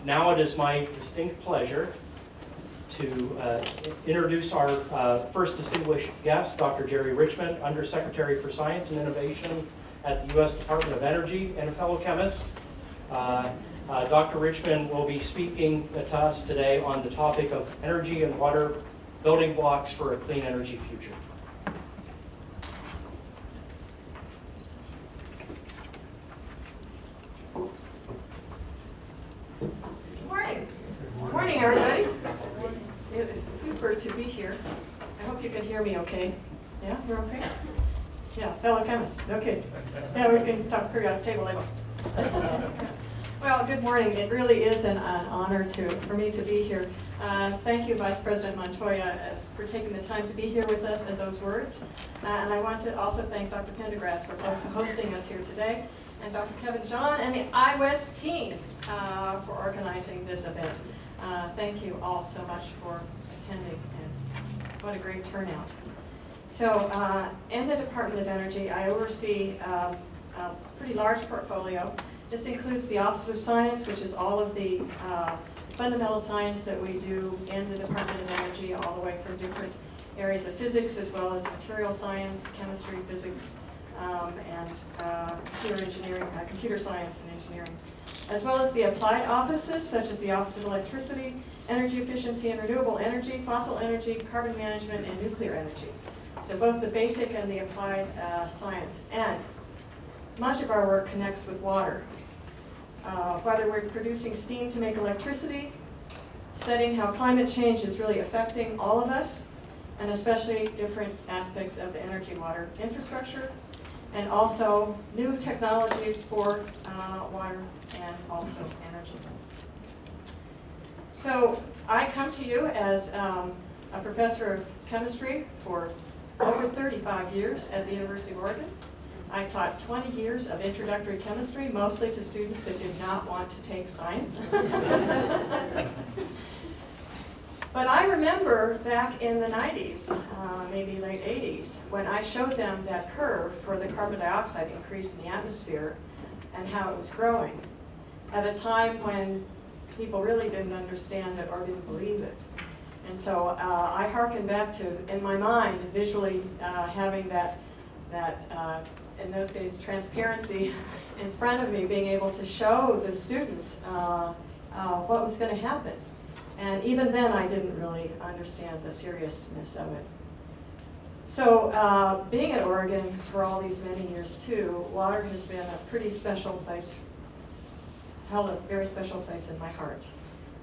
Now it is my distinct pleasure to introduce our first distinguished guest, Dr. Jerry Richmond, Undersecretary for Science and Innovation at the U.S. Department of Energy and a fellow chemist. Dr. Richmond will be speaking to us today on the topic of energy and water building blocks for a clean energy future. Good morning, everybody. It is super to be here. I hope you can hear me okay. Yeah, we're okay? Yeah, fellow chemists, okay. Yeah, we can talk periodic table later. Well, good morning. It really is an honor for me to be here. Thank you, Vice President Montoya, for taking the time to be here with us and those words. And I want to also thank Dr. Pendergrass for hosting us here today, and Dr. Kevin John and the iWest team for organizing this event. Thank you all so much for attending, and what a great turnout. So in the Department of Energy, I oversee a pretty large portfolio. This includes the Office of Science, which is all of the fundamental science that we do in the Department of Energy, all the way from different areas of physics, as well as material science, chemistry, physics, and computer science and engineering, as well as the applied offices, such as the Office of Electricity, Energy Efficiency and Renewable Energy, Fossil Energy, Carbon Management, and Nuclear Energy. So both the basic and the applied science. And much of our work connects with water. Whether we're producing steam to make electricity, studying how climate change is really affecting all of us, and especially different aspects of the energy-water infrastructure, and also new technologies for water and also energy. So I come to you as a professor of chemistry for over 35 years at the University of Oregon. I taught 20 years of introductory chemistry, mostly to students that did not want to take science. But I remember back in the 90s, maybe late 80s, when I showed them that curve for the carbon dioxide increase in the atmosphere and how it was growing, at a time when people really didn't understand it or didn't believe it. And so I hearken back to, in my mind, visually having that in those days, transparency in front of me, being able to show the students what was going to happen. And even then, I didn't really understand the seriousness of it. So being at Oregon for all these many years, too, water has been a pretty special place, held a very special place in my heart.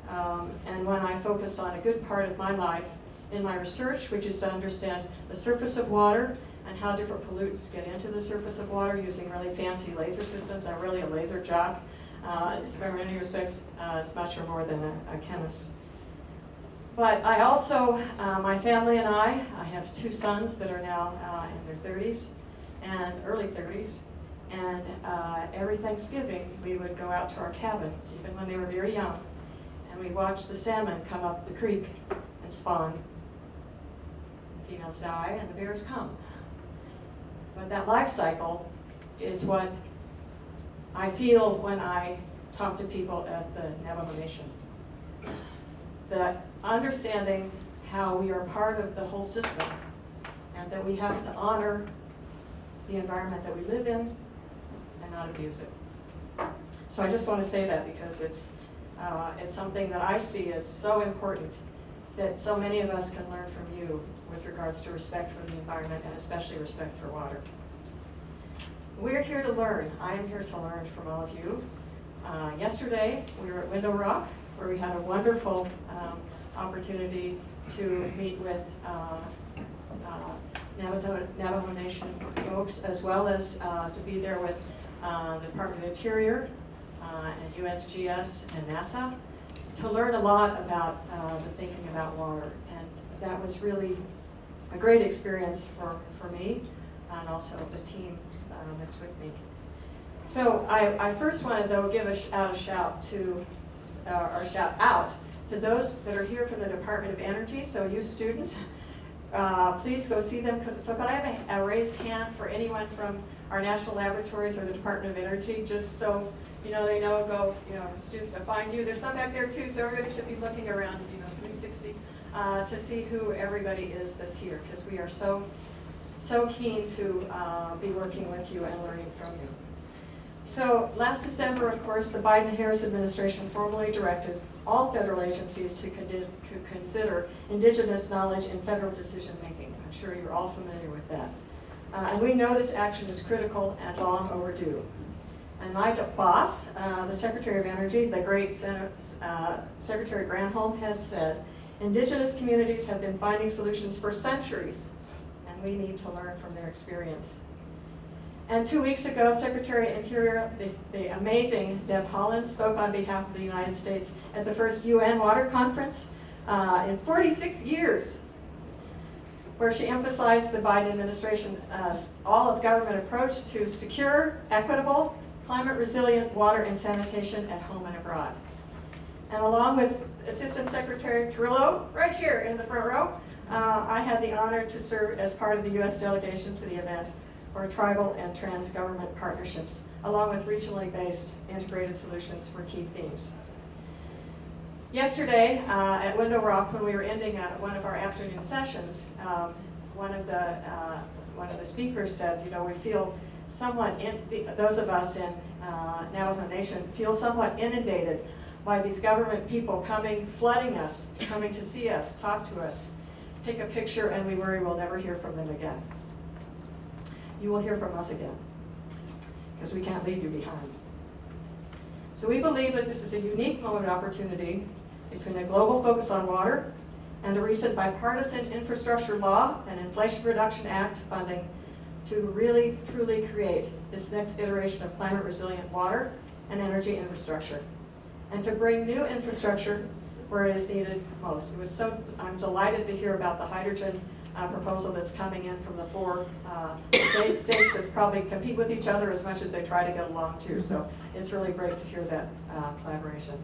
And when I focused on a good part of my life in my research, which is to understand the surface of water and how different pollutants get into the surface of water using really fancy laser systems. I'm really a laser jock. It's in many respects as much or more than a chemist. But I also, my family and I have two sons that are now in their 30s and early 30s. And every Thanksgiving, we would go out to our cabin, even when they were very young, and we watched the salmon come up the creek and spawn. The females die and the bears come. But that life cycle is what I feel when I talk to people at the Navajo Nation. That understanding how we are part of the whole system and that we have to honor the environment that we live in and not abuse it. So I just want to say that because it's something that I see as so important that so many of us can learn from you with regards to respect for the environment and especially respect for water. We're here to learn. I am here to learn from all of you. Yesterday, we were at Window Rock, where we had a wonderful opportunity to meet with Navajo Nation folks, as well as to be there with the Department of Interior and USGS and NASA, to learn a lot about the thinking about water. And that was really a great experience for me and also the team that's with me. So I first want to, though, give a shout out to those that are here from the Department of Energy. So you students, please go see them. So could I have a raised hand for anyone from our national laboratories or the Department of Energy, just so they know, students to find you. There's some back there too, so everybody should be looking around, 360, to see who everybody is that's here, because we are so keen to be working with you and learning from you. So last December, of course, the Biden-Harris administration formally directed all federal agencies to consider indigenous knowledge in federal decision making. I'm sure you're all familiar with that. And we know this action is critical and long overdue. And my boss, the Secretary of Energy, the great Secretary Granholm, has said, indigenous communities have been finding solutions for centuries, and we need to learn from their experience. And 2 weeks ago, Secretary of Interior, the amazing Deb Haaland, spoke on behalf of the United States at the first UN Water Conference in 46 years, where she emphasized the Biden administration's all-of-government approach to secure, equitable, climate-resilient water and sanitation at home and abroad. And along with Assistant Secretary Trillo, right here in the front row, I had the honor to serve as part of the U.S. delegation to the event, or tribal and trans-government partnerships, along with regionally based integrated solutions for key themes. Yesterday at Window Rock, when we were ending one of our afternoon sessions, one of the speakers said, we feel somewhat, those of us in Navajo Nation feel somewhat inundated by these government people flooding us, coming to see us, talk to us, take a picture, and we worry we'll never hear from them again. You will hear from us again, because we can't leave you behind. So we believe that this is a unique moment of opportunity between a global focus on water and a recent bipartisan infrastructure law and Inflation Reduction Act funding to really, truly create this next iteration of climate resilient water and energy infrastructure, and to bring new infrastructure where it is needed most. I'm delighted to hear about the hydrogen proposal that's coming in from the 4 states that's probably compete with each other as much as they try to get along too. So it's really great to hear that collaboration.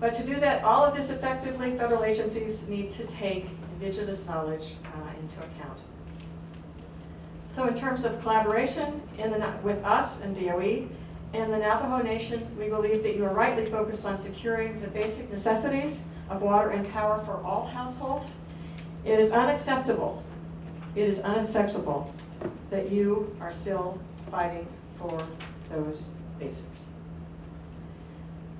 But to do that, all of this effectively, federal agencies need to take indigenous knowledge into account. So in terms of collaboration with us and DOE, and the Navajo Nation, we believe that you are rightly focused on securing the basic necessities of water and power for all households. It is unacceptable that you are still fighting for those basics.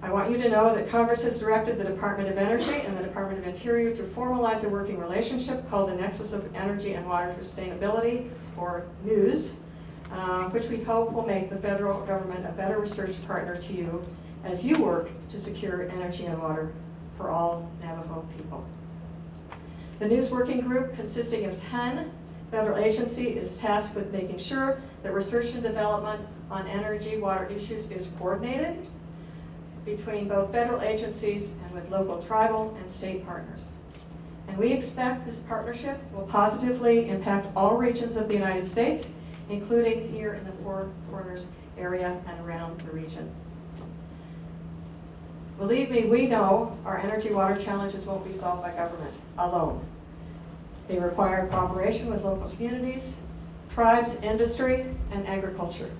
I want you to know that Congress has directed the Department of Energy and the Department of Interior to formalize a working relationship called the Nexus of Energy and Water Sustainability, or NEWS, which we hope will make the federal government a better research partner to you as you work to secure energy and water for all Navajo people. The NEWS working group, consisting of 10 federal agencies, is tasked with making sure that research and development on energy water issues is coordinated between both federal agencies and with local tribal and state partners. And we expect this partnership will positively impact all regions of the United States, including here in the Four Corners area and around the region. Believe me, we know our energy water challenges won't be solved by government alone. They require cooperation with local communities, tribes, industry, and agriculture.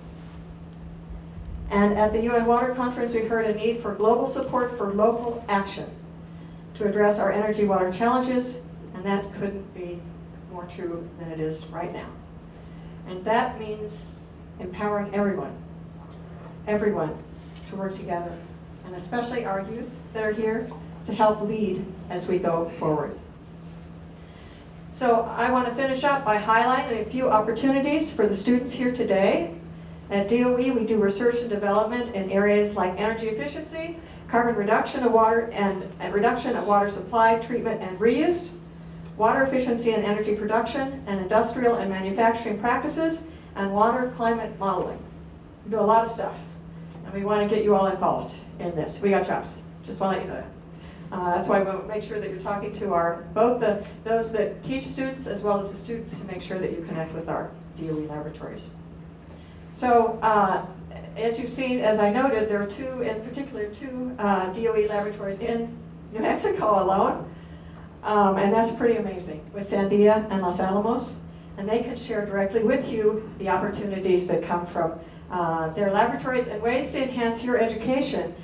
And at the UN Water Conference, we heard a need for global support for local action to address our energy water challenges, and that couldn't be more true than it is right now. And that means empowering everyone to work together, and especially our youth that are here to help lead as we go forward. So I want to finish up by highlighting a few opportunities for the students here today. At DOE, we do research and development in areas like energy efficiency, carbon reduction of water and reduction of water supply, treatment, and reuse, water efficiency and energy production, and industrial and manufacturing practices, and water climate modeling. We do a lot of stuff, and we want to get you all involved in this. We got jobs. Just want to let you know that. That's why we'll make sure that you're talking to those that teach students as well as the students to make sure that you connect with our DOE laboratories. So as you've seen, as I noted, there are two DOE laboratories in New Mexico alone. And that's pretty amazing, with Sandia and Los Alamos. And they can share directly with you the opportunities that come from their laboratories, and ways to enhance your education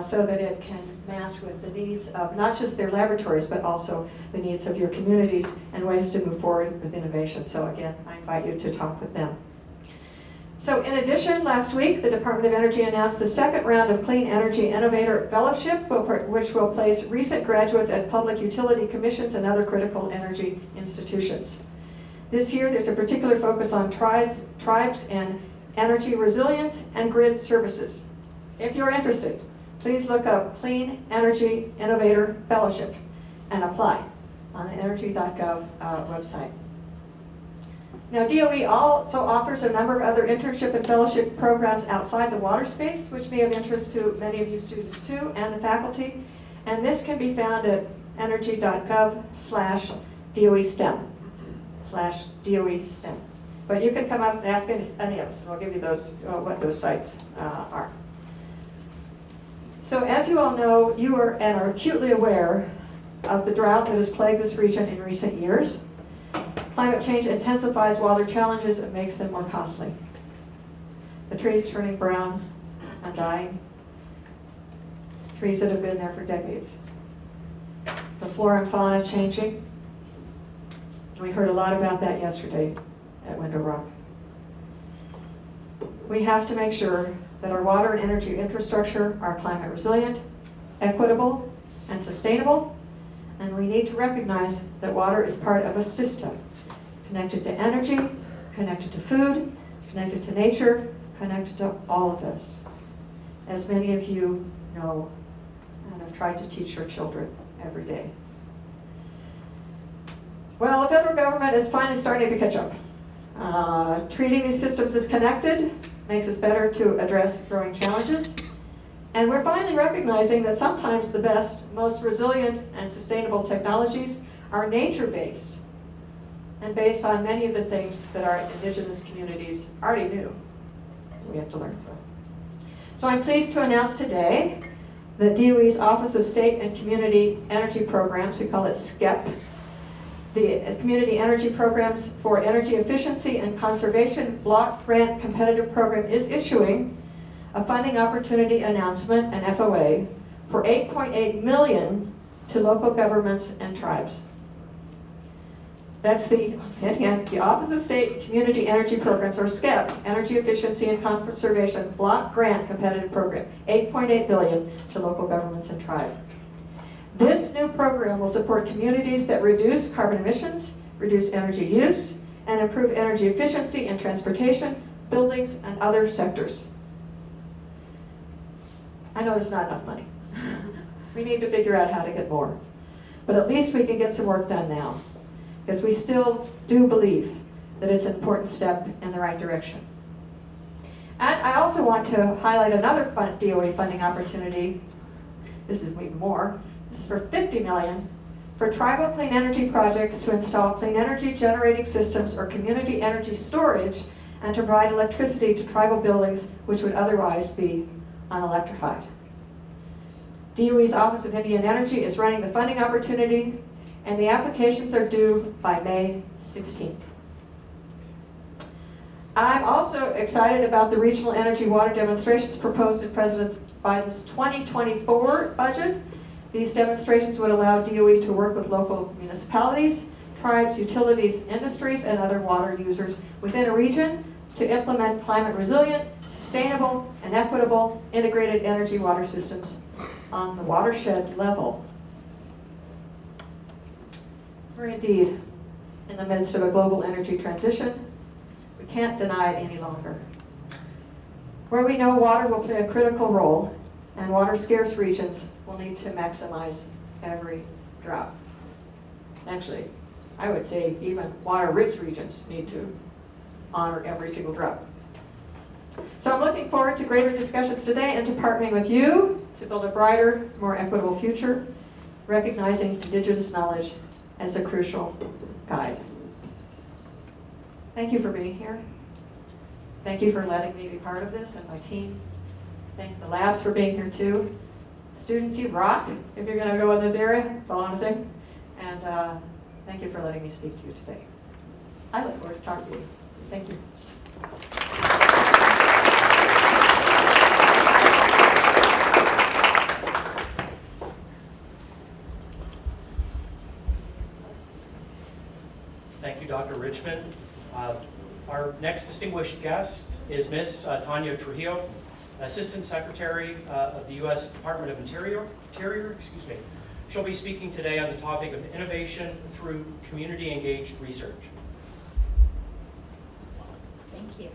so that it can match with the needs of not just their laboratories, but also the needs of your communities and ways to move forward with innovation. So again, I invite you to talk with them. So in addition, last week, the Department of Energy announced the second round of Clean Energy Innovator Fellowship, which will place recent graduates at public utility commissions and other critical energy institutions. This year, there's a particular focus on tribes and energy resilience and grid services. If you're interested, please look up Clean Energy Innovator Fellowship and apply on the energy.gov website. Now, DOE also offers a number of other internship and fellowship programs outside the water space, which may have interest to many of you students too, and the faculty. And this can be found at energy.gov/DOE-STEM. But you can come up and ask any of us, and we'll give you those what those sites are. So as you all know, you are acutely aware of the drought that has plagued this region in recent years. Climate change intensifies water challenges and makes them more costly. The trees turning brown and dying, trees that have been there for decades. The flora and fauna changing. We heard a lot about that yesterday at Window Rock. We have to make sure that our water and energy infrastructure are climate resilient, equitable, and sustainable, and we need to recognize that water is part of a system, connected to energy, connected to food, connected to nature, connected to all of us. As many of you know and have tried to teach your children every day. Well, the federal government is finally starting to catch up. Treating these systems as connected makes us better to address growing challenges. And we're finally recognizing that sometimes the best, most resilient, and sustainable technologies are nature-based and based on many of the things that our indigenous communities already knew. We have to learn from. So I'm pleased to announce today that DOE's Office of State and Community Energy Programs, we call it SCEP, the Community Energy Programs for Energy Efficiency and Conservation Block Grant Competitive Program, is issuing a funding opportunity announcement, an FOA, for $8.8 million to local governments and tribes. That's the Office of State Community Energy Programs, or SCEP, Energy Efficiency and Conservation Block Grant Competitive Program, $8.8 billion to local governments and tribes. This new program will support communities that reduce carbon emissions, reduce energy use, and improve energy efficiency in transportation, buildings, and other sectors. I know there's not enough money. We need to figure out how to get more. But at least we can get some work done now, because we still do believe that it's an important step in the right direction. And I also want to highlight another DOE funding opportunity. This is even more. This is for $50 million for tribal clean energy projects to install clean energy generating systems or community energy storage and to provide electricity to tribal buildings which would otherwise be unelectrified. DOE's Office of Indian Energy is running the funding opportunity, and the applications are due by May 16th. I'm also excited about the regional energy water demonstrations proposed in President Biden's 2024 budget. These demonstrations would allow DOE to work with local municipalities, tribes, utilities, industries, and other water users within a region to implement climate resilient, sustainable, and equitable integrated energy water systems on the watershed level. We're indeed in the midst of a global energy transition. We can't deny it any longer. Where we know water will play a critical role, and water-scarce regions will need to maximize every drop. Actually, I would say even water-rich regions need to honor every single drop. So I'm looking forward to greater discussions today and to partnering with you to build a brighter, more equitable future, recognizing Indigenous knowledge as a crucial guide. Thank you for being here. Thank you for letting me be part of this and my team. Thank the labs for being here too. Students, you rock if you're going to go in this area. That's all I'm saying. And thank you for letting me speak to you today. I look forward to talking to you. Thank you. Thank you, Dr. Richmond. Our next distinguished guest is Ms. Tanya Trujillo, Assistant Secretary of the U.S. Department of Interior. She'll be speaking today on the topic of innovation through community-engaged research. Thank you.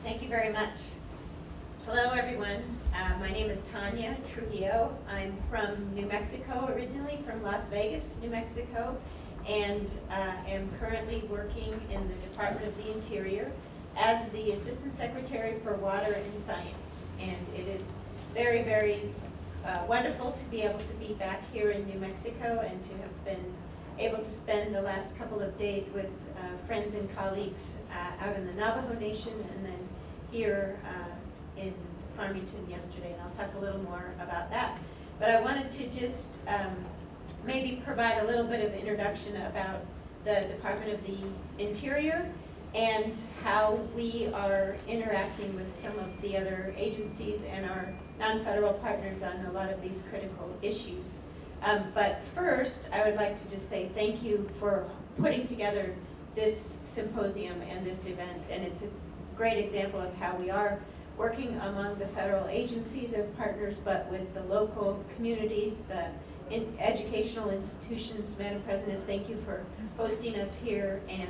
Thank you very much. Hello, everyone. My name is Tanya Trujillo. I'm from New Mexico, originally from Las Vegas, New Mexico, and am currently working in the Department of the Interior as the Assistant Secretary for Water and Science. And it is very, very wonderful to be able to be back here in New Mexico and to have been able to spend the last couple of days with friends and colleagues out in the Navajo Nation, and then here in Farmington yesterday, and I'll talk a little more about that. But I wanted to just maybe provide a little bit of introduction about the Department of the Interior and how we are interacting with some of the other agencies and our non-federal partners on a lot of these critical issues. But first, I would like to just say thank you for putting together this symposium and this event, and it's a great example of how we are working among the federal agencies as partners, but with the local communities, the educational institutions. Madam President, thank you for hosting us here, and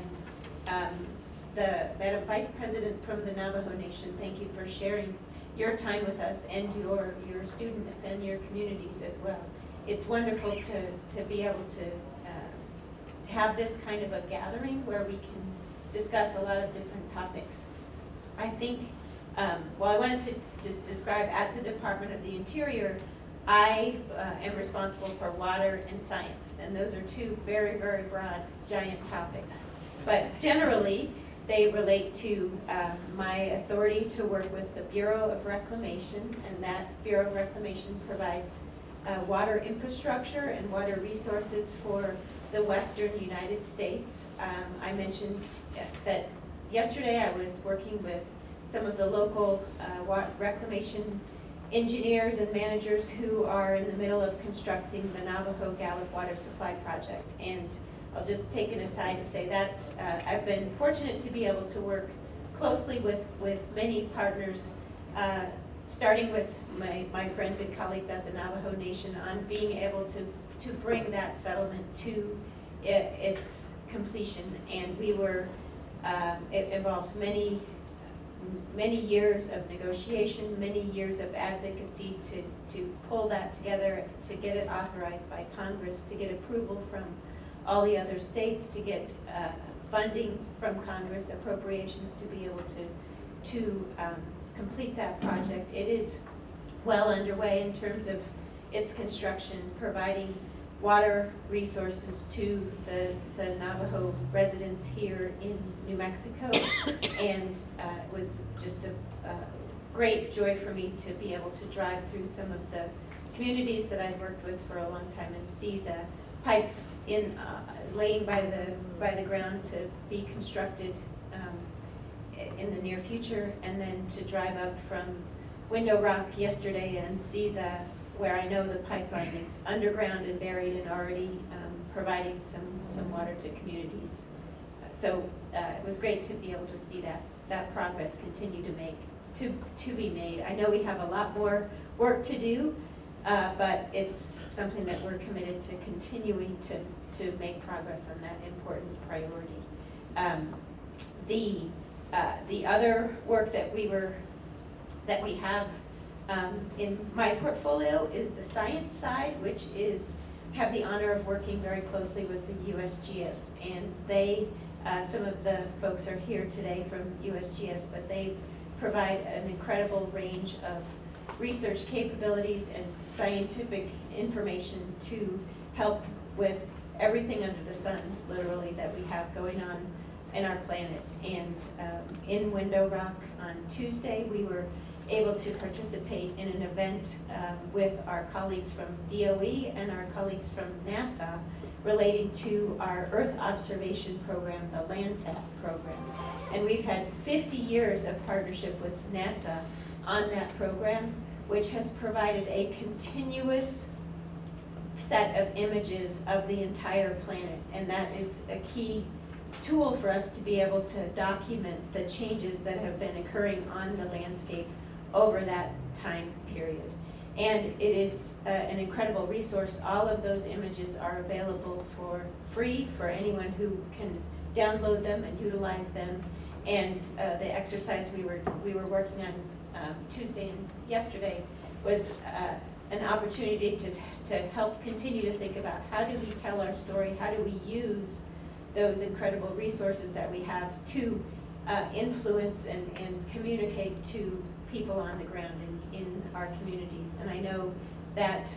the Madam Vice President from the Navajo Nation, thank you for sharing your time with us and your students and your communities as well. It's wonderful to be able to have this kind of a gathering where we can discuss a lot of different topics. I think, well, I wanted to just describe at the Department of the Interior, I am responsible for water and science, and those are two very, very broad, giant topics. But generally, they relate to my authority to work with the Bureau of Reclamation, and that Bureau of Reclamation provides water infrastructure and water resources for the western United States. I mentioned that yesterday I was working with some of the local reclamation engineers and managers who are in the middle of constructing the Navajo Gallup Water Supply Project. And I'll just take an aside to say that's, I've been fortunate to be able to work closely with many partners, starting with my friends and colleagues at the Navajo Nation on being able to bring that settlement to its completion. And we were, it involved many years of negotiation, many years of advocacy to pull that together, to get it authorized by Congress, to get approval from all the other states, to get funding from Congress, appropriations to be able to complete that project. It is well underway in terms of its construction, providing water resources to the Navajo residents here in New Mexico. And it was just a great joy for me to be able to drive through some of the communities that I've worked with for a long time and see the pipe laying by the ground to be constructed in the near future, and then to drive up from Window Rock yesterday and see where I know the pipeline is underground and buried and already providing some water to communities. So it was great to be able to see that progress continue to be made. I know we have a lot more work to do, but it's something that we're committed to continuing to make progress on that important priority. The other work that we have in my portfolio is the science side, which have the honor of working very closely with the USGS, and some of the folks are here today from USGS, but they provide an incredible range of research capabilities and scientific information to help with everything under the sun, literally, that we have going on in our planet. And in Window Rock on Tuesday, we were able to participate in an event with our colleagues from DOE and our colleagues from NASA relating to our Earth observation program, the Landsat program. And we've had 50 years of partnership with NASA on that program, which has provided a continuous set of images of the entire planet. And that is a key tool for us to be able to document the changes that have been occurring on the landscape over that time period. And it is an incredible resource. All of those images are available for free for anyone who can download them and utilize them. And the exercise we were working on Tuesday and yesterday was an opportunity to help continue to think about how do we tell our story, how do we use those incredible resources that we have to influence and communicate to people on the ground in our communities. And I know that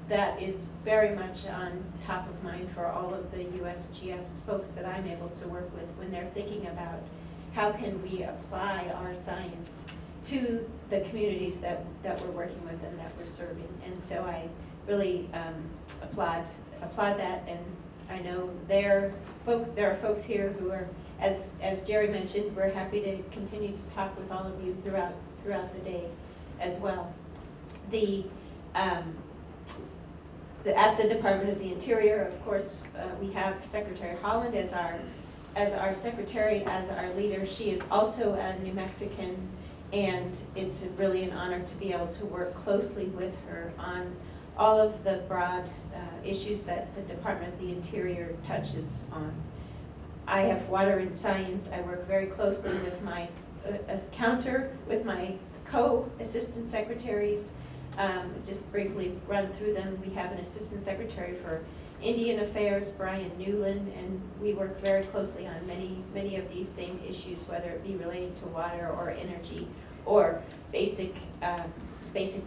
that is very much on top of mind for all of the USGS folks that I'm able to work with when they're thinking about how can we apply our science to the communities that we're working with and that we're serving. And so I really applaud that, and I know there are folks here who are, as Jerry mentioned, we're happy to continue to talk with all of you throughout the day as well. At the Department of the Interior, of course, we have Secretary Holland as our secretary, as our leader. She is also a New Mexican, and it's really an honor to be able to work closely with her on all of the broad issues that the Department of the Interior touches on. I have water and science. I work very closely with my with my co-assistant secretaries. Just briefly run through them. We have an assistant secretary for Indian Affairs, Brian Newland, and we work very closely on many of these same issues, whether it be related to water or energy or basic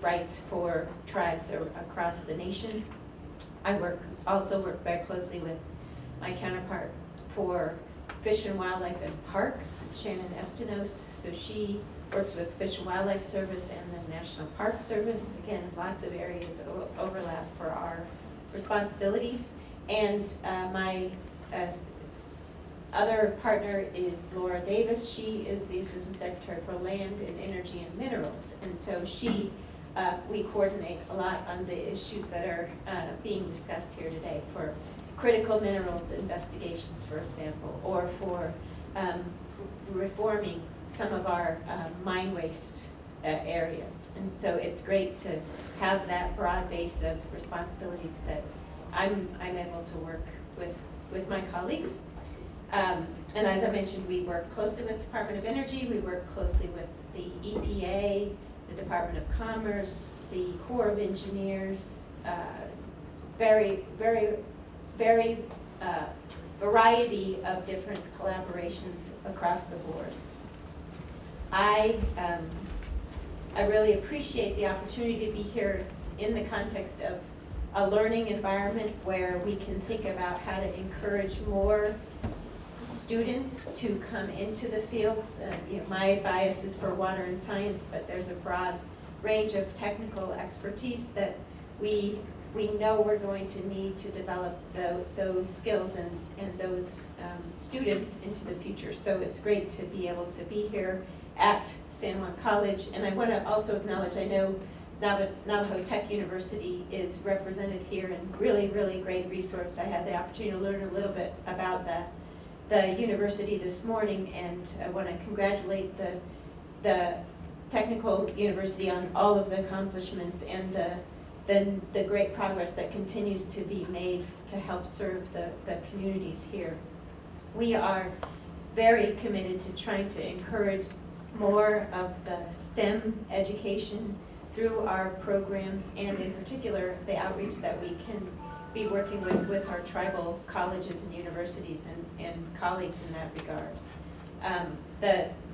rights for tribes across the nation. I also work very closely with my counterpart for Fish and Wildlife and Parks, Shannon Estenos. So she works with Fish and Wildlife Service and the National Park Service. Again, lots of areas of overlap for our responsibilities. And my other partner is Laura Davis. She is the Assistant Secretary for Land and Energy and Minerals. And so we coordinate a lot on the issues that are being discussed here today for critical minerals investigations, for example, or for reforming some of our mine waste areas. And so it's great to have that broad base of responsibilities that I'm able to work with my colleagues. And as I mentioned, we work closely with the Department of Energy, we work closely with the EPA, the Department of Commerce, the Corps of Engineers, very variety of different collaborations across the board. I really appreciate the opportunity to be here in the context of a learning environment where we can think about how to encourage more students to come into the fields. My bias is for water and science, but there's a broad range of technical expertise that we know we're going to need to develop those skills and those students into the future. So it's great to be able to be here at San Juan College. And I want to also acknowledge, I know Navajo Tech University is represented here, and really great resource. I had the opportunity to learn a little bit about the university this morning, and I want to congratulate the Technical University on all of the accomplishments and the great progress that continues to be made to help serve the communities here. We are very committed to trying to encourage more of the STEM education through our programs, and in particular the outreach that we can be working with our tribal colleges and universities and colleagues in that regard.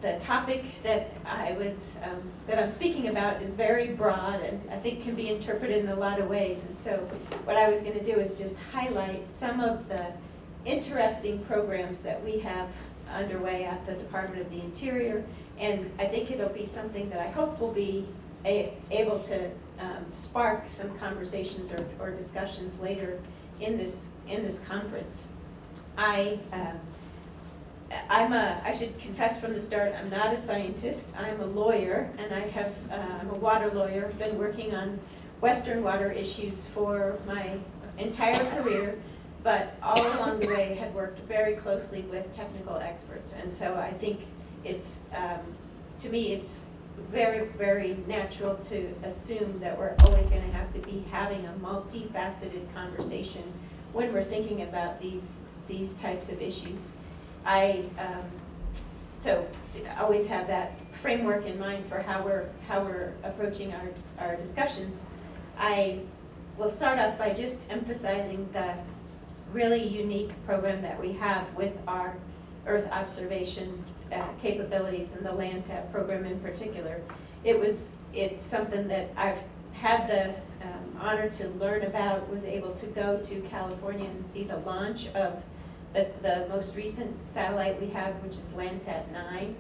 The topic that I'm speaking about is very broad and I think can be interpreted in a lot of ways. And so what I was going to do is just highlight some of the interesting programs that we have underway at the Department of the Interior. And I think it'll be something that I hope will be able to spark some conversations or discussions later in this conference. I should confess from the start, I'm not a scientist. I'm a lawyer, and I'm a water lawyer. I've been working on Western water issues for my entire career, but all along the way had worked very closely with technical experts. And so I think it's, to me, it's very, very natural to assume that we're always going to have to be having a multifaceted conversation when we're thinking about these types of issues. So always have that framework in mind for how we're approaching our discussions. I will start off by just emphasizing the really unique program that we have with our Earth observation capabilities and the Landsat program in particular. It's something that I've had the honor to learn about, was able to go to California and see the launch of the most recent satellite we have, which is Landsat 9,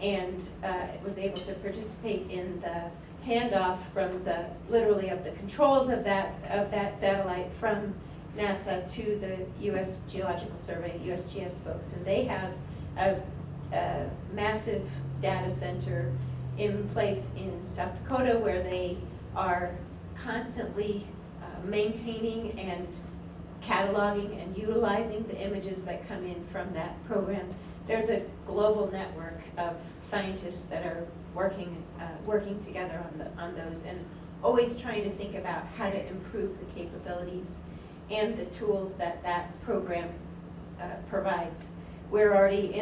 and was able to participate in the handoff from literally of the controls of that satellite from NASA to the U.S. Geological Survey, USGS folks, and they have a massive data center in place in South Dakota where they are constantly maintaining and cataloging and utilizing the images that come in from that program. There's a global network of scientists that are working together on those, and always trying to think about how to improve the capabilities and the tools that program provides. We're already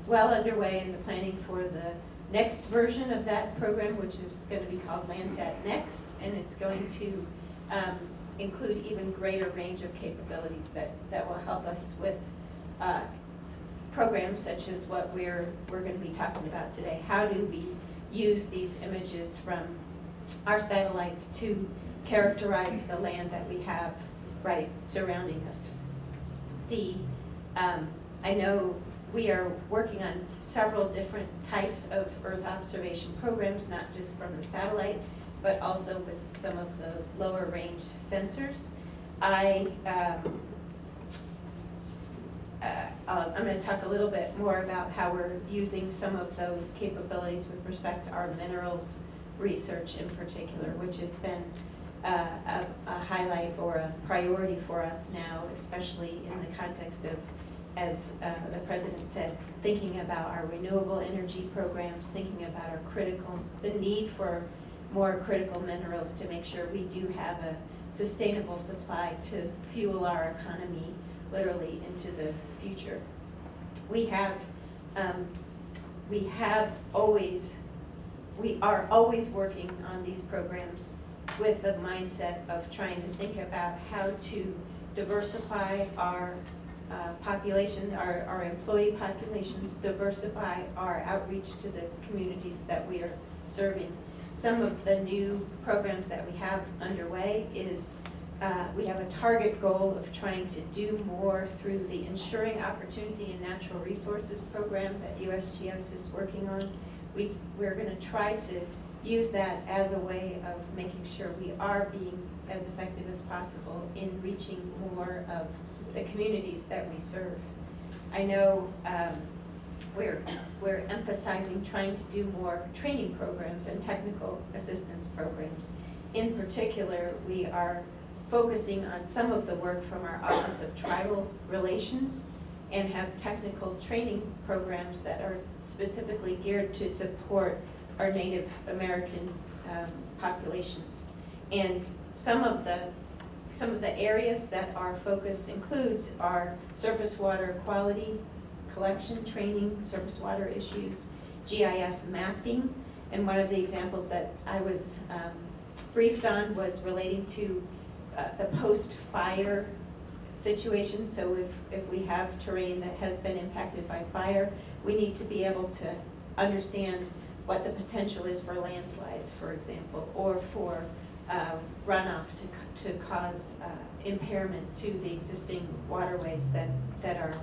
well underway in the planning for the next version of that program, which is going to be called Landsat Next, and it's going to include even greater range of capabilities that will help us with programs such as what we're going to be talking about today. How do we use these images from our satellites to characterize the land that we have right surrounding us? I know we are working on several different types of Earth observation programs, not just from the satellite, but also with some of the lower range sensors. I'm going to talk a little bit more about how we're using some of those capabilities with respect to our minerals research in particular, which has been a highlight or a priority for us now, especially in the context of, as the President said, thinking about our renewable energy programs, thinking about the need for more critical minerals to make sure we do have a sustainable supply to fuel our economy literally into the future. We are always working on these programs with the mindset of trying to think about how to diversify our population, our employee populations, diversify our outreach to the communities that we are serving. Some of the new programs that we have underway is we have a target goal of trying to do more through the Ensuring Opportunity in Natural Resources program that USGS is working on. We're going to try to use that as a way of making sure we are being as effective as possible in reaching more of the communities that we serve. I know we're emphasizing trying to do more training programs and technical assistance programs. In particular, we are focusing on some of the work from our Office of Tribal Relations and have technical training programs that are specifically geared to support our Native American populations. And some of the areas that our focus includes are surface water quality, collection training, surface water issues, GIS mapping, and one of the examples that I was briefed on was relating to the post-fire situation. So if we have terrain that has been impacted by fire, we need to be able to understand what the potential is for landslides, for example, or for runoff to cause impairment to the existing waterways that are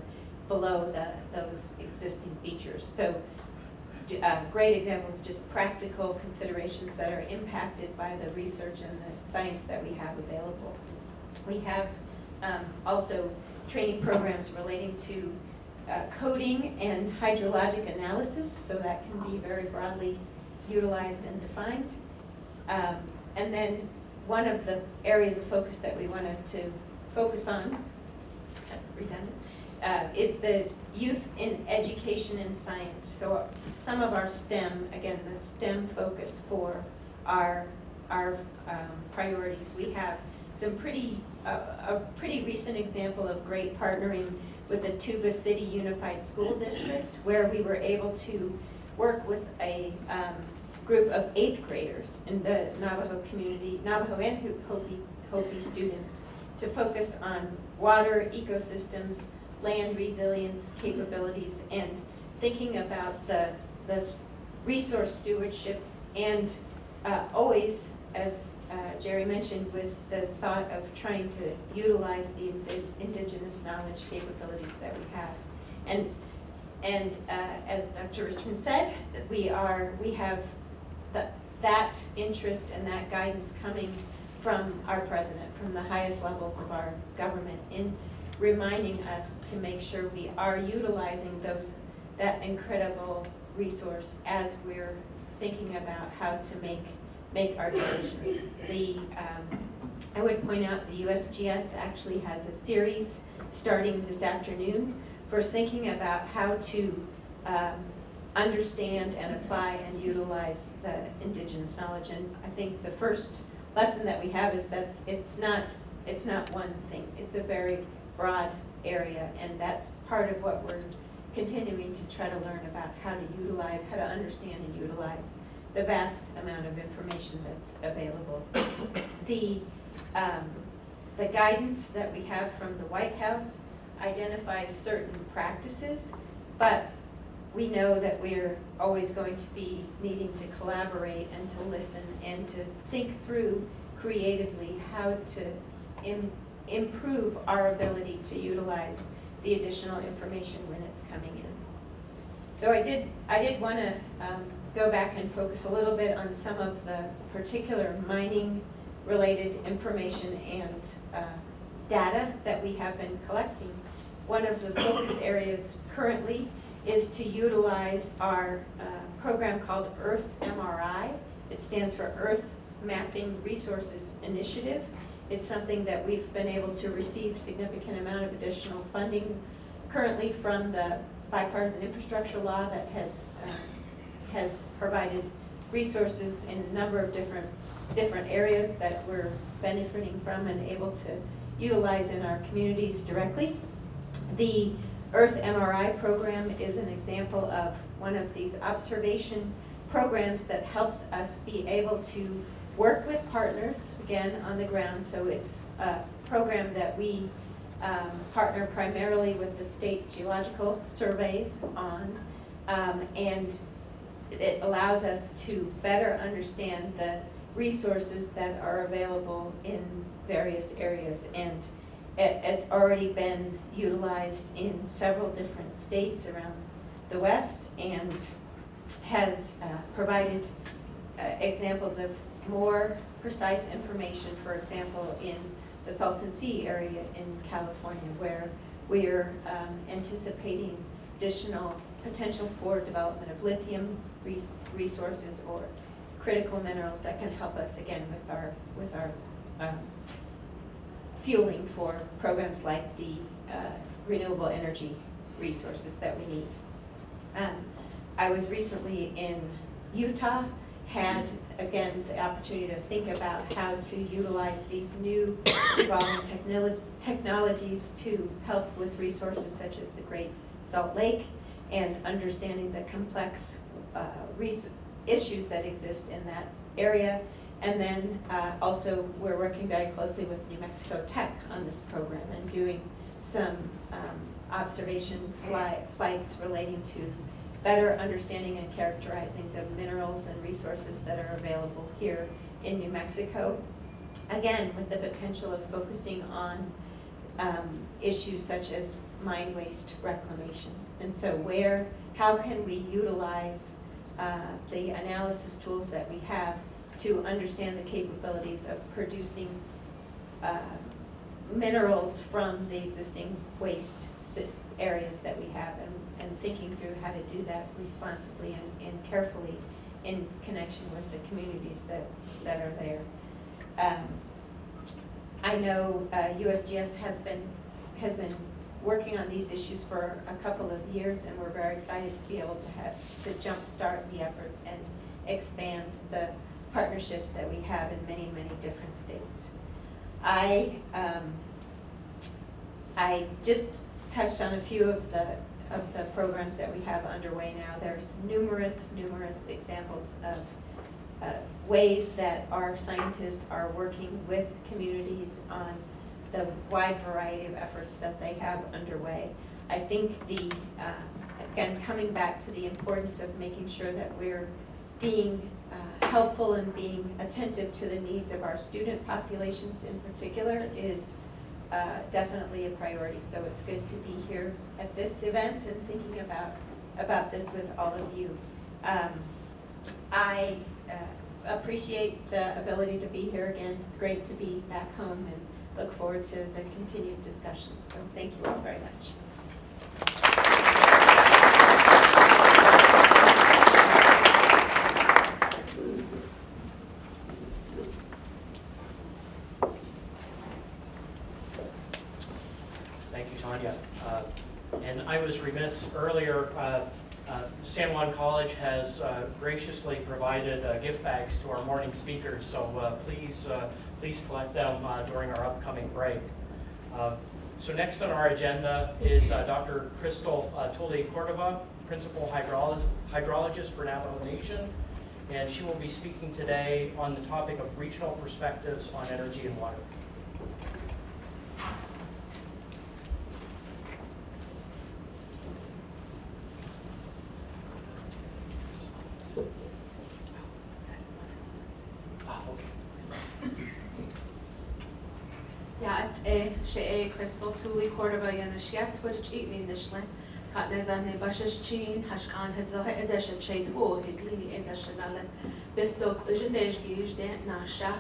below those existing features. So a great example of just practical considerations that are impacted by the research and the science that we have available. We have also training programs relating to coding and hydrologic analysis, so that can be very broadly utilized and defined. And then one of the areas of focus that we wanted to focus on, redundant, is the youth in education and science. So some of our STEM, again, the STEM focus for our priorities. We have some a pretty recent example of great partnering with the Tuba City Unified School District, where we were able to work with a group of 8th graders in the Navajo community, Navajo and Hopi students, to focus on water ecosystems, land resilience capabilities, and thinking about the resource stewardship, and always, as Jerry mentioned, with the thought of trying to utilize the indigenous knowledge capabilities that we have. And as Dr. Richmond said, we have that interest and that guidance coming from our president, from the highest levels of our government, in reminding us to make sure we are utilizing that incredible resource as we're thinking about how to make our decisions. I would point out the USGS actually has a series starting this afternoon for thinking about how to understand and apply and utilize the indigenous knowledge. And I think the first lesson that we have is that it's not one thing. It's a very broad area, and that's part of what we're continuing to try to learn about, how to understand and utilize the vast amount of information that's available. The guidance that we have from the White House identifies certain practices, but we know that we're always going to be needing to collaborate and to listen and to think through creatively how to improve our ability to utilize the additional information when it's coming in. So I did want to go back and focus a little bit on some of the particular mining related information and data that we have been collecting. One of the focus areas currently is to utilize our program called Earth MRI. It stands for Earth Mapping Resources Initiative. It's something that we've been able to receive significant amount of additional funding currently from the bipartisan infrastructure law that has provided resources in a number of different areas that we're benefiting from and able to utilize in our communities directly. The Earth MRI program is an example of one of these observation programs that helps us be able to work with partners, again, on the ground. So it's a program that we partner primarily with the state geological surveys on, and it allows us to better understand the resources that are available in various areas. And it's already been utilized in several different states around the West, and has provided examples of more precise information, for example, in the Salton Sea area in California, where we're anticipating additional potential for development of lithium resources or critical minerals that can help us, again, with our fueling for programs like the renewable energy resources that we need. I was recently in Utah, had, again, the opportunity to think about how to utilize these new evolving technologies to help with resources such as the Great Salt Lake, and understanding the complex issues that exist in that area. And then also we're working very closely with New Mexico Tech on this program and doing some observation flights relating to better understanding and characterizing the minerals and resources that are available here in New Mexico. Again, with the potential of focusing on issues such as mine waste reclamation. And so how can we utilize the analysis tools that we have to understand the capabilities of producing minerals from the existing waste areas that we have, and thinking through how to do that responsibly and carefully in connection with the communities that are there. I know USGS has been working on these issues for a couple of years, and we're very excited to be able to jumpstart the efforts and expand the partnerships that we have in many, many different states. I just touched on a few of the programs that we have underway now. There's numerous examples of ways that our scientists are working with communities on the wide variety of efforts that they have underway. I think again, coming back to the importance of making sure that we're being helpful and being attentive to the needs of our student populations in particular is definitely a priority. So it's good to be here at this event and thinking about this with all of you. I appreciate the ability to be here again. It's great to be back home and look forward to the continued discussions. So thank you all very much. Thank you, Tanya. And I was remiss earlier, San Juan College has graciously provided gift bags to our morning speakers, so please collect them during our upcoming break. So next on our agenda is Dr. Crystal Tully-Cordova, Principal Hydrologist for Navajo Nation, and she will be speaking today on the topic of regional perspectives on energy and water. She Crystal Tully-Cordova Yanashiat Witch Eatney Nishlin, Kat Nezane Bushes Chin, Hashkan Hedzoha Edesha Shade Ho, Hitlini Edeshanalin, Bisto Klijanejgish, Dant Nasha,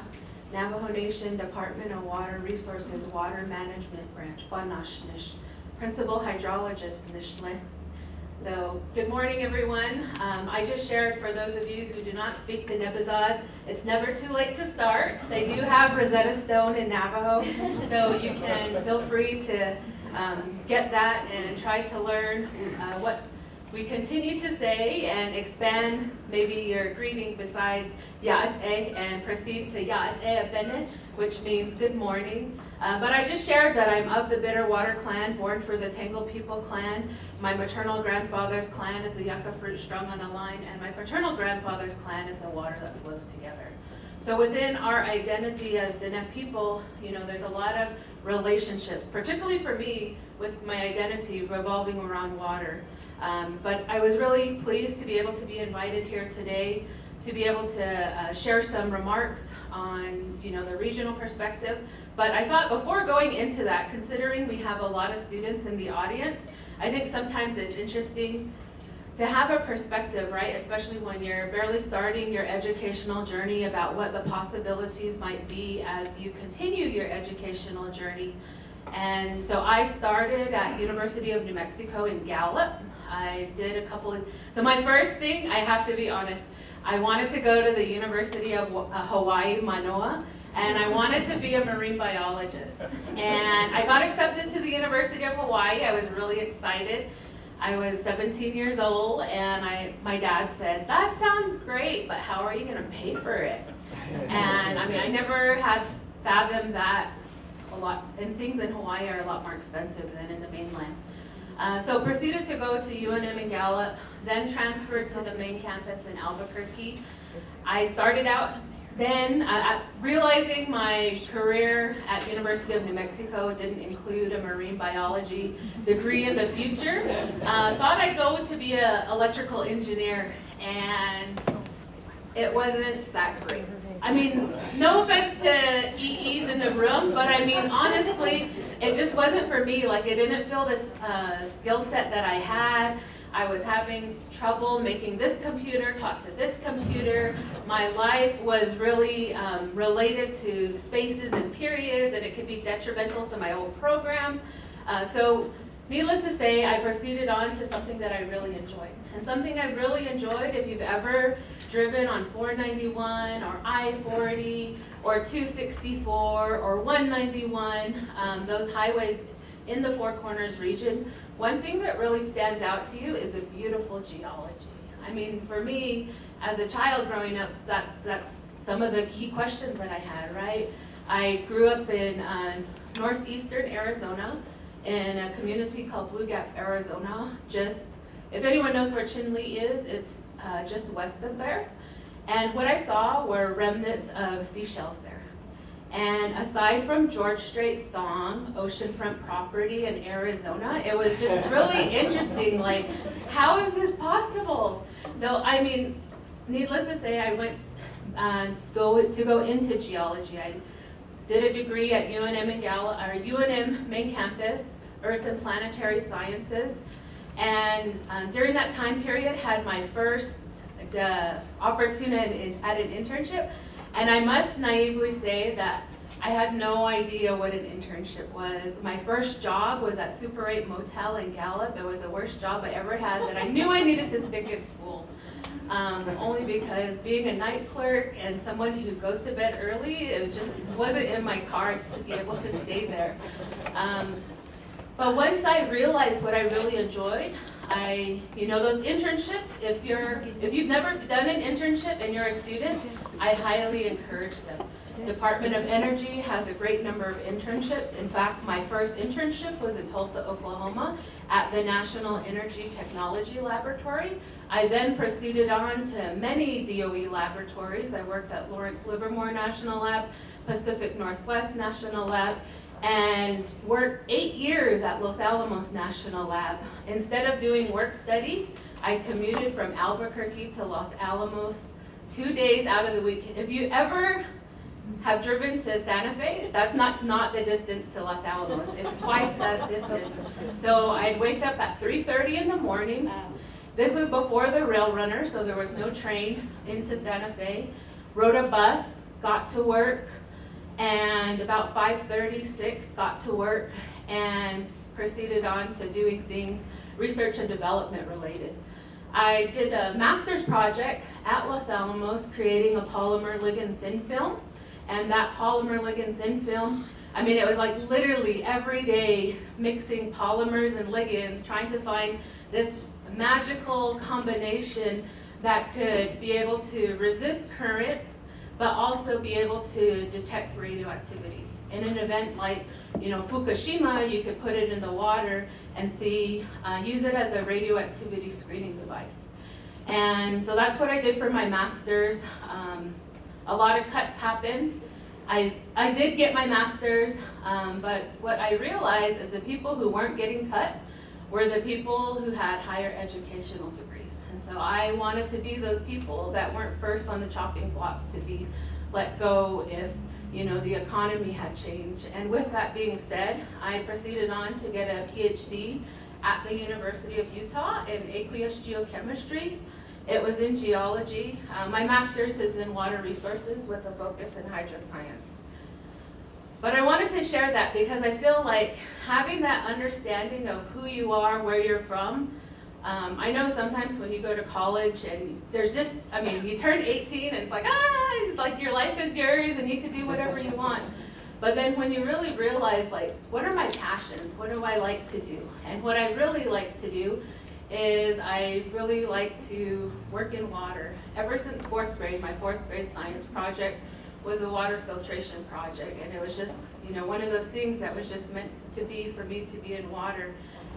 Navajo Nation Department of Water Resources Water Management Branch, Banashnish, Principal Hydrologist Nishlin. So, good morning everyone. I just shared for those of you who do not speak the Nebazad, it's never too late to start. They do have Rosetta Stone in Navajo, so you can feel free to get that and try to learn what we continue to say and expand maybe your greeting besides Ya'at'e and proceed to Ya'at'e Abene, which means good morning. But I just shared that I'm of the Bitterwater clan, born for the Tangle People clan. My maternal grandfather's clan is the yucca fruit strung on a line, and my paternal grandfather's clan is the water that flows together. So within our identity as Dene people, there's a lot of relationships, particularly for me, with my identity revolving around water. But I was really pleased to be able to be invited here today to be able to share some remarks on the regional perspective. But I thought before going into that, considering we have a lot of students in the audience, I think sometimes it's interesting to have a perspective, right? Especially when you're barely starting your educational journey about what the possibilities might be as you continue your educational journey. And so I started at University of New Mexico in Gallup. I did so my first thing, I have to be honest, I wanted to go to the University of Hawaii, Manoa, and I wanted to be a marine biologist. And I got accepted to the University of Hawaii. I was really excited. I was 17 years old, and my dad said, "That sounds great, but how are you going to pay for it?" And I never had fathomed that a lot, and things in Hawaii are a lot more expensive than in the mainland. So proceeded to go to UNM in Gallup, then transferred to the main campus in Albuquerque. I started out then realizing my career at University of New Mexico didn't include a marine biology degree in the future. Thought I'd go to be an electrical engineer, and it wasn't that great. No offense to EEs in the room, but honestly, it just wasn't for me. It didn't feel this skill set that I had. I was having trouble making this computer talk to this computer. My life was really related to spaces and periods, and it could be detrimental to my own program. So needless to say, I proceeded on to something that I really enjoyed. And something I really enjoyed, if you've ever driven on 491 or I-40 or 264 or 191, those highways in the Four Corners region, one thing that really stands out to you is the beautiful geology. I mean, for me, as a child growing up, that's some of the key questions that I had, right? I grew up in northeastern Arizona in a community called Blue Gap, Arizona. Just, if anyone knows where Chinle is, it's just west of there. And what I saw were remnants of seashells there. And aside from George Strait's song, Oceanfront Property in Arizona, it was just really interesting, like, how is this possible? So, I mean, needless to say, I went to go into geology. I did a degree at UNM main campus, Earth and Planetary Sciences. And during that time period, had my first opportunity at an internship. And I must naively say that I had no idea what an internship was. My first job was at Super 8 Motel in Gallup. It was the worst job I ever had that I knew I needed to stick in school. Only because being a night clerk and someone who goes to bed early, it just wasn't in my cards to be able to stay there. But once I realized what I really enjoyed, those internships, if you've never done an internship and you're a student, I highly encourage them. Department of Energy has a great number of internships. In fact, my first internship was in Tulsa, Oklahoma at the National Energy Technology Laboratory. I then proceeded on to many DOE laboratories. I worked at Lawrence Livermore National Lab, Pacific Northwest National Lab, and worked 8 years at Los Alamos National Lab. Instead of doing work study, I commuted from Albuquerque to Los Alamos 2 days out of the week. If you ever have driven to Santa Fe, that's not the distance to Los Alamos. It's twice that distance. So I'd wake up at 3:30 in the morning. This was before the rail runner, so there was no train into Santa Fe. Rode a bus, got to work, and about 5:36 got to work and proceeded on to doing things research and development related. I did a master's project at Los Alamos creating a polymer ligand thin film. And that polymer ligand thin film, I mean, it was like literally every day mixing polymers and ligands, trying to find this magical combination that could be able to resist current, but also be able to detect radioactivity. In an event like, Fukushima, you could put it in the water and use it as a radioactivity screening device. And so that's what I did for my master's. A lot of cuts happened. I did get my master's, but what I realized is the people who weren't getting cut were the people who had higher educational degrees. And so I wanted to be those people that weren't first on the chopping block to be let go if the economy had changed. And with that being said, I proceeded on to get a PhD at the University of Utah in aqueous geochemistry. It was in geology. My master's is in water resources with a focus in hydroscience. But I wanted to share that because I feel like having that understanding of who you are, where you're from, I know sometimes when you go to college and there's just, you turn 18 and it's like your life is yours and you can do whatever you want. But then when you really realize, what are my passions? What do I like to do? And what I really like to do is I really like to work in water. Ever since 4th grade, my 4th grade science project was a water filtration project, and it was just, one of those things that was just meant to be for me to be in water.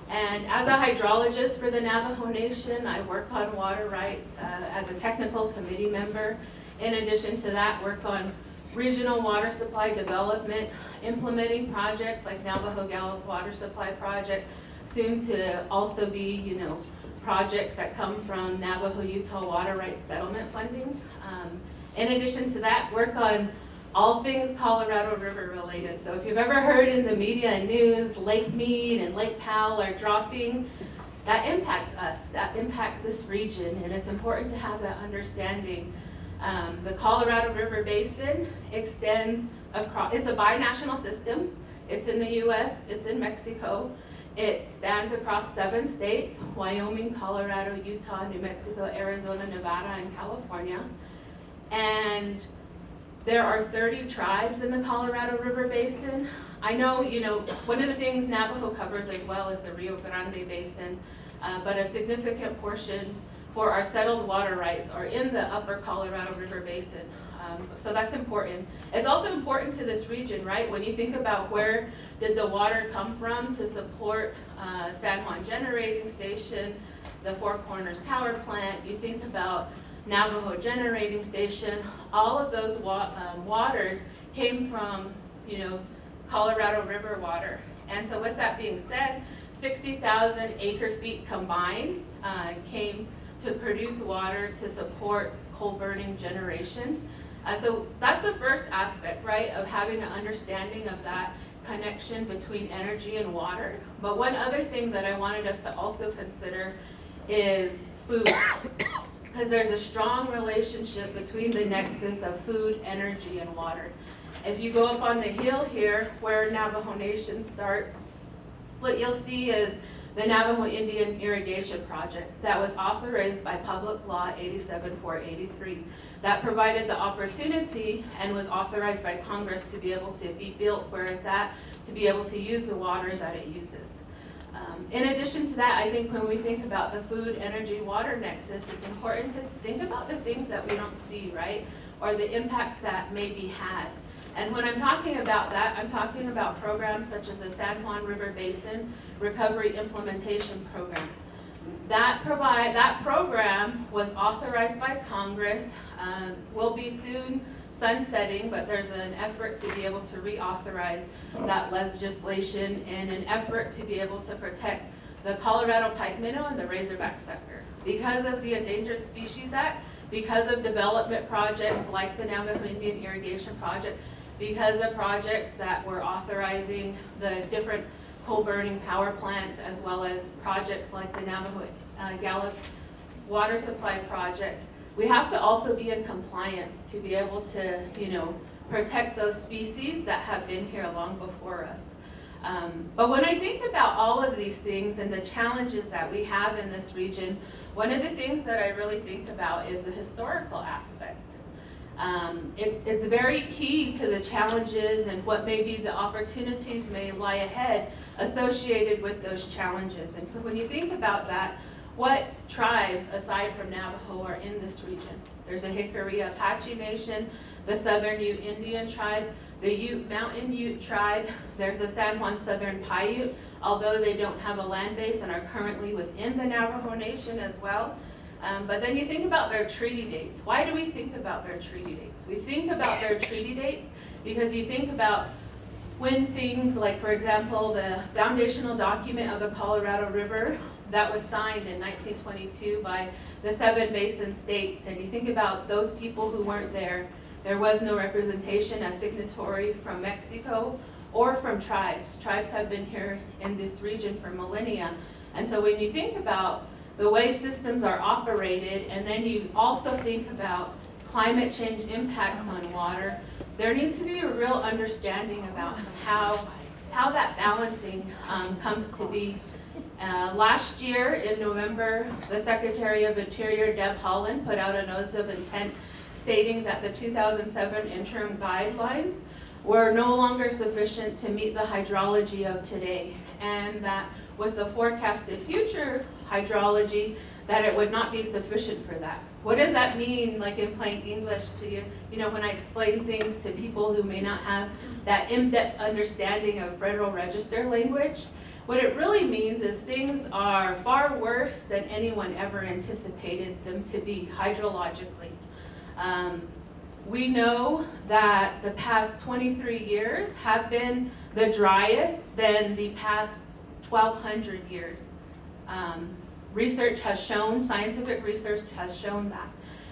And as a hydrologist for the Navajo Nation, I work on water rights as a technical committee member. In addition to that, work on regional water supply development, implementing projects like Navajo Gallup Water Supply Project, soon to also be, projects that come from Navajo-Utah Water Rights Settlement funding. In addition to that, work on all things Colorado River related. So if you've ever heard in the media and news, Lake Mead and Lake Powell are dropping, that impacts us, that impacts this region, and it's important to have that understanding. The Colorado River Basin extends across, it's a binational system. It's in the US, it's in Mexico, It spans across 7 states: Wyoming, Colorado, Utah, New Mexico, Arizona, Nevada, and California. And there are 30 tribes in the Colorado River Basin. I know, one of the things Navajo covers as well is the Rio Grande Basin, but a significant portion for our settled water rights are in the upper Colorado River Basin. So that's important. It's also important to this region, right? When you think about where did the water come from to support San Juan Generating Station, the Four Corners Power Plant, you think about Navajo Generating Station, all of those waters came from, Colorado River water. And so with that being said, 60,000 acre feet combined came to produce water to support coal burning generation. So that's the first aspect, right, of having an understanding of that connection between energy and water. But one other thing that I wanted us to also consider is food. Because there's a strong relationship between the nexus of food, energy, and water. If you go up on the hill here where Navajo Nation starts, what you'll see is the Navajo Indian Irrigation Project that was authorized by Public Law 87483. That provided the opportunity and was authorized by Congress to be able to be built where it's at, to be able to use the water that it uses. In addition to that, I think when we think about the food, energy, water nexus, it's important to think about the things that we don't see, right? Or the impacts that may be had. And when I'm talking about that, I'm talking about programs such as the San Juan River Basin Recovery Implementation Program. That program was authorized by Congress, will be soon sunsetting, but there's an effort to be able to reauthorize that legislation in an effort to be able to protect the Colorado pike minnow and the razorback sucker. Because of the Endangered Species Act, because of development projects like the Navajo Indian Irrigation Project, because of projects that were authorizing the different coal burning power plants, as well as projects like the Navajo Gallup water supply project, we have to also be in compliance to be able to, protect those species that have been here long before us. But when I think about all of these things and the challenges that we have in this region, one of the things that I really think about is the historical aspect. It's very key to the challenges and what maybe the opportunities may lie ahead associated with those challenges. And so when you think about that, what tribes aside from Navajo are in this region? There's a Hickory Apache Nation, the Southern Ute Indian tribe, the Ute Mountain Ute tribe, there's the San Juan Southern Paiute, although they don't have a land base and are currently within the Navajo Nation as well. But then you think about their treaty dates. Why do we think about their treaty dates? We think about their treaty dates because you think about when things like, for example, the foundational document of the Colorado River that was signed in 1922 by the 7 basin states, and you think about those people who weren't there. There was no representation as signatory from Mexico or from tribes. Tribes have been here in this region for millennia. And so when you think about the way systems are operated, and then you also think about climate change impacts on water, there needs to be a real understanding about how that balancing comes to be. Last year in November, the Secretary of Interior, Deb Haaland, put out a notice of intent stating that the 2007 interim guidelines were no longer sufficient to meet the hydrology of today, and that with the forecasted future hydrology, that it would not be sufficient for that. What does that mean, like in plain English to you? When I explain things to people who may not have that in-depth understanding of Federal Register language, what it really means is things are far worse than anyone ever anticipated them to be hydrologically. We know that the past 23 years have been the driest than the past 1,200 years. Research has shown, scientific research has shown that.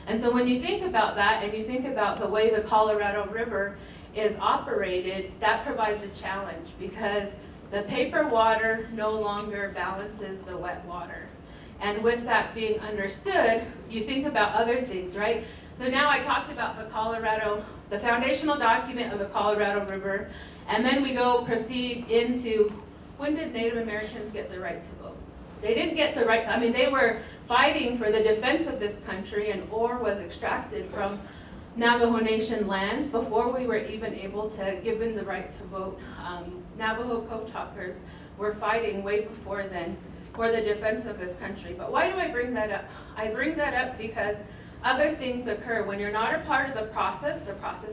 And so when you think about that and you think about the way the Colorado River is operated, that provides a challenge because the paper water no longer balances the wet water. And with that being understood, you think about other things, right? So now I talked about the foundational document of the Colorado River, and then we proceed into when did Native Americans get the right to vote? They didn't get the right, I mean, they were fighting for the defense of this country, and ore was extracted from Navajo Nation lands before we were even able to give them the right to vote. Navajo code talkers were fighting way before then for the defense of this country. But why do I bring that up? I bring that up because other things occur. When you're not a part of the process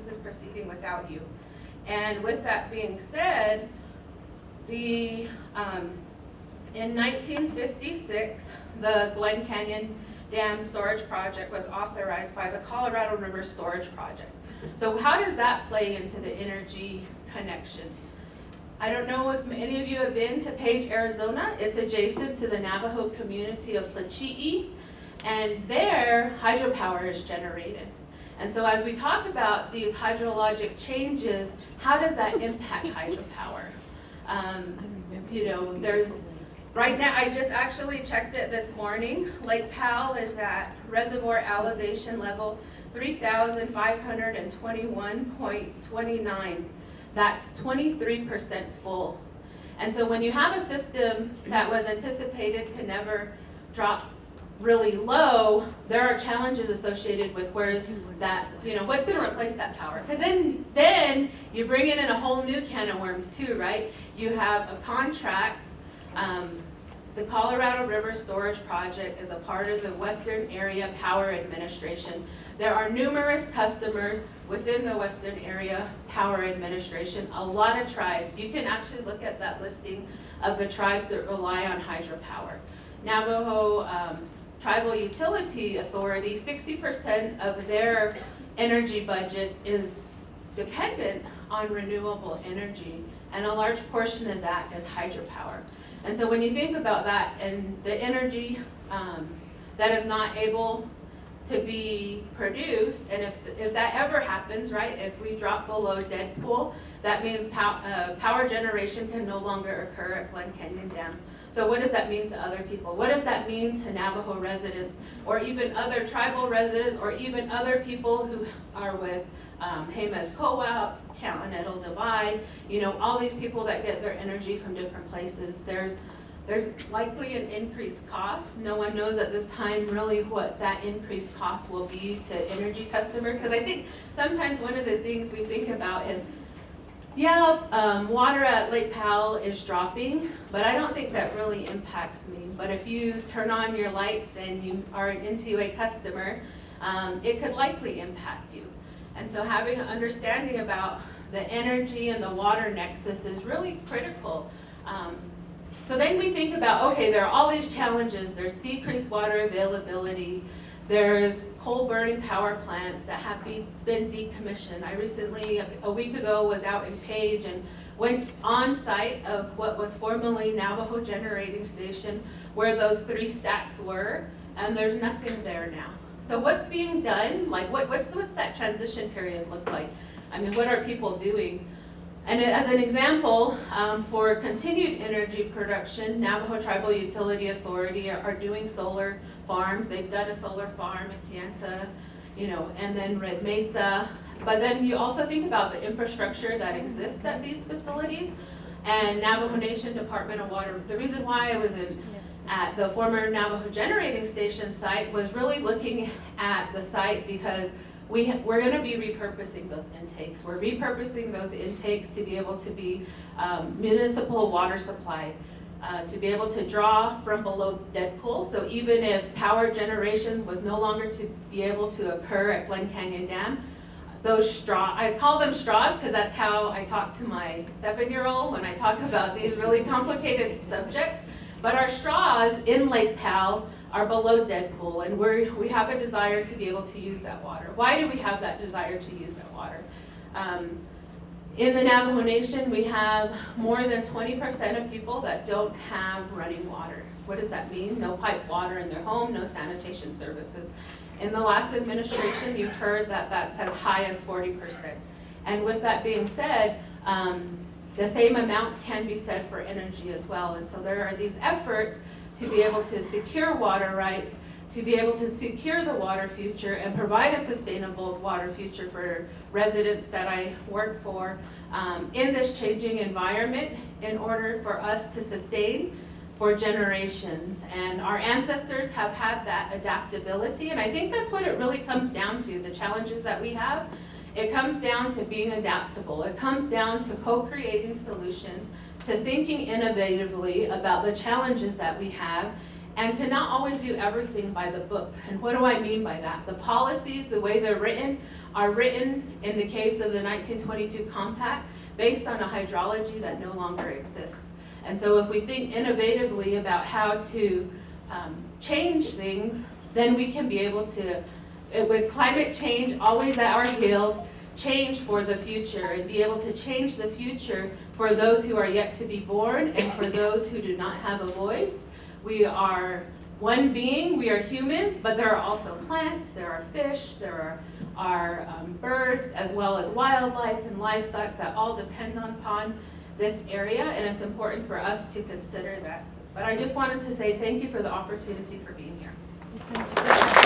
is proceeding without you. And with that being said, in 1956, the Glen Canyon Dam Storage Project was authorized by the Colorado River Storage Project. So how does that play into the energy connection? I don't know if any of you have been to Page, Arizona. It's adjacent to the Navajo community of Plachi'i, and there hydropower is generated. And so as we talk about these hydrologic changes, how does that impact hydropower? There's right now, I just actually checked it this morning. Lake Powell is at reservoir elevation level 3,521.29. That's 23% full. And so when you have a system that was anticipated to never drop really low, there are challenges associated with where that, what's going to replace that power? Because then you bring in a whole new can of worms too, right? You have a contract. The Colorado River Storage Project is a part of the Western Area Power Administration. There are numerous customers within the Western Area Power Administration, a lot of tribes. You can actually look at that listing of the tribes that rely on hydropower. Navajo Tribal Utility Authority, 60% of their energy budget is dependent on renewable energy, and a large portion of that is hydropower. And so when you think about that and the energy that is not able to be produced, and if that ever happens, right, if we drop below dead pool, that means power generation can no longer occur at Glen Canyon Dam. So what does that mean to other people? What does that mean to Navajo residents, or even other tribal residents, or even other people who are with Jemez Co-op, Continental Divide, all these people that get their energy from different places? There's likely an increased cost. No one knows at this time really what that increased cost will be to energy customers, because I think sometimes one of the things we think about is, water at Lake Powell is dropping, but I don't think that really impacts me. But if you turn on your lights and you are an NCUA customer, it could likely impact you. And so having an understanding about the energy and the water nexus is really critical. So then we think about, okay, there are all these challenges. There's decreased water availability. There's coal burning power plants that have been decommissioned. I recently, a week ago, was out in Page and went on site of what was formerly Navajo Generating Station, where those 3 stacks were, and there's nothing there now. So what's being done? Like what's that transition period look like? I mean, what are people doing? And as an example, for continued energy production, Navajo Tribal Utility Authority are doing solar farms. They've done a solar farm at Keynote, and then Red Mesa. But then you also think about the infrastructure that exists at these facilities. And Navajo Nation Department of Water, the reason why I was at the former Navajo Generating Station site was really looking at the site because we're going to be repurposing those intakes. We're repurposing those intakes to be able to be municipal water supply, to be able to draw from below dead pool. So even if power generation was no longer to be able to occur at Glen Canyon Dam, those straws, I call them straws because that's how I talk to my 7-year-old when I talk about these really complicated subjects. But our straws in Lake Powell are below dead pool, and we have a desire to be able to use that water. Why do we have that desire to use that water? In the Navajo Nation, we have more than 20% of people that don't have running water. What does that mean? No pipe water in their home, no sanitation services. In the last administration, you've heard that that's as high as 40%. And with that being said, the same amount can be said for energy as well. And so there are these efforts to be able to secure water rights, to be able to secure the water future and provide a sustainable water future for residents that I work for. in this changing environment in order for us to sustain for generations. And our ancestors have had that adaptability, and I think that's what it really comes down to, the challenges that we have. It comes down to being adaptable. It comes down to co-creating solutions, to thinking innovatively about the challenges that we have, and to not always do everything by the book. And what do I mean by that? The policies, the way they're written, are written in the case of the 1922 Compact based on a hydrology that no longer exists. And so if we think innovatively about how to change things, then we can be able to, with climate change always at our heels, change for the future and be able to change the future for those who are yet to be born and for those who do not have a voice. We are one being, we are humans, but there are also plants, there are fish, there are birds, as well as wildlife and livestock that all depend upon this area, and it's important for us to consider that. But I just wanted to say thank you for the opportunity for being here. Thank you.